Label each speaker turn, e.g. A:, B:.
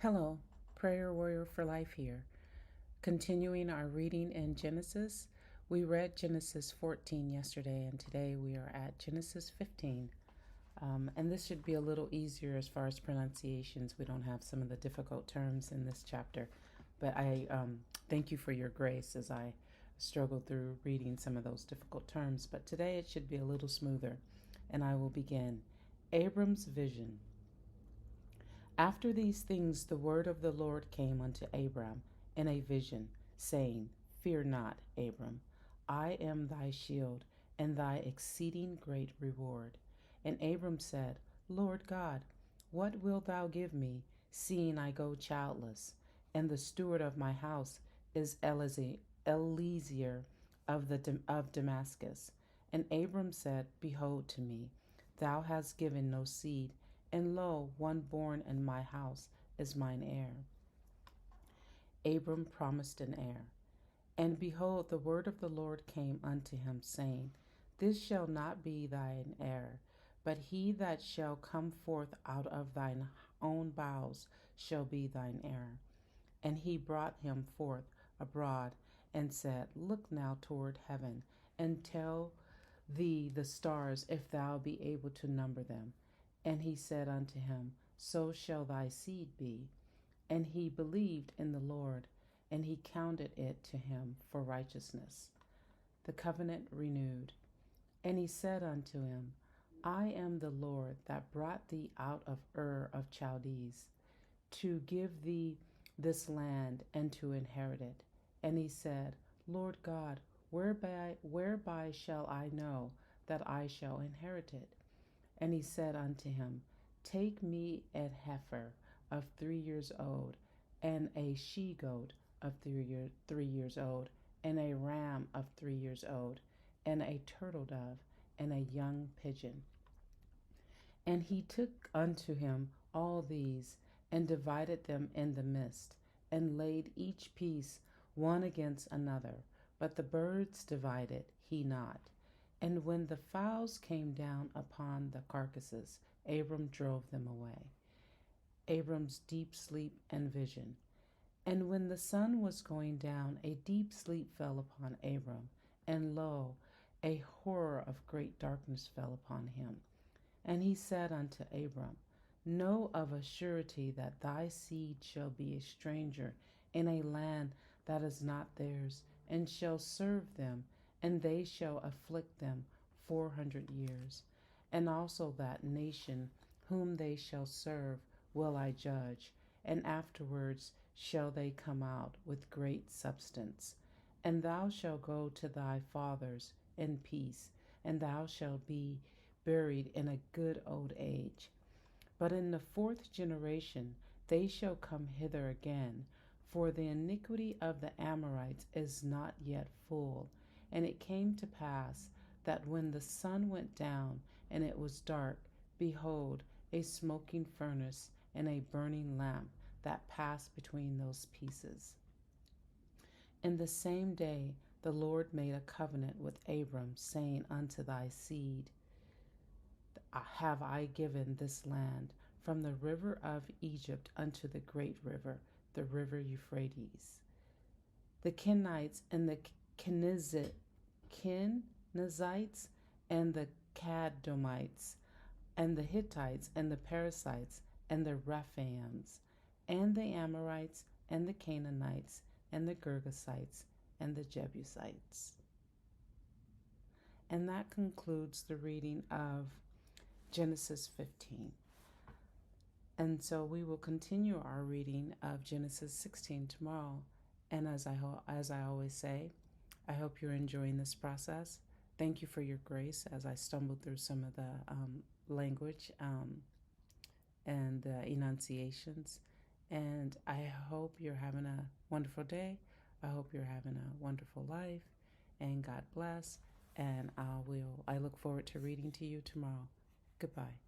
A: Hello, Prayer Warrior for Life here. Continuing our reading in Genesis, we read Genesis 14 yesterday, and today we are at Genesis 15. And this should be a little easier as far as pronunciations. We don't have some of the difficult terms in this chapter, but I thank you for your grace as I struggle through reading some of those difficult terms. But today it should be a little smoother, and I will begin. Abram's vision. After these things, the word of the Lord came unto Abram in a vision, saying, Fear not, Abram, I am thy shield and thy exceeding great reward. And Abram said, Lord God, what wilt thou give me, seeing I go childless? And the steward of my house is Eliezer of Damascus. And Abram said, Behold to me, thou hast given no seed, and lo, one born in my house is mine heir. Abram promised an heir. And behold, the word of the Lord came unto him, saying, This shall not be thine heir, but he that shall come forth out of thine own bowels shall be thine heir. And he brought him forth abroad, and said, Look now toward heaven, and tell thee the stars, if thou be able to number them. And he said unto him, So shall thy seed be. And he believed in the Lord, and he counted it to him for righteousness. The covenant renewed. And he said unto him, I am the Lord that brought thee out of Ur of Chaldees, to give thee this land and to inherit it. And he said, Lord God, whereby shall I know that I shall inherit it? And he said unto him, Take me an heifer of 3 years old, and a she goat of 3 years old, and a ram of 3 years old, and a turtle dove, and a young pigeon. And he took unto him all these, and divided them in the midst, and laid each piece one against another. But the birds divided he not. And when the fowls came down upon the carcasses, Abram drove them away. Abram's deep sleep and vision. And when the sun was going down, a deep sleep fell upon Abram, and lo, a horror of great darkness fell upon him. And he said unto Abram, Know of a surety that thy seed shall be a stranger in a land that is not theirs, and shall serve them, and they shall afflict them 400 years. And also that nation whom they shall serve will I judge, and afterwards shall they come out with great substance. And thou shalt go to thy fathers in peace, and thou shalt be buried in a good old age. But in the 4th generation they shall come hither again, for the iniquity of the Amorites is not yet full. And it came to pass that when the sun went down and it was dark, behold, a smoking furnace and a burning lamp that passed between those pieces. In the same day the Lord made a covenant with Abram, saying unto thy seed, Have I given this land from the river of Egypt unto the great river, the river Euphrates. The Kenites and the Kenizzites and the Kadmonites and the Hittites and the Perizzites and the Rephaims and the Amorites and the Canaanites and the Girgashites and the Jebusites. And that concludes the reading of Genesis 15. And so we will continue our reading of Genesis 16 tomorrow. And as I always say, I hope you're enjoying this process. Thank you for your grace as I stumbled through some of the language and the enunciations. And I hope you're having a wonderful day. I hope you're having a wonderful life. And God bless. And I look forward to reading to you tomorrow. Goodbye.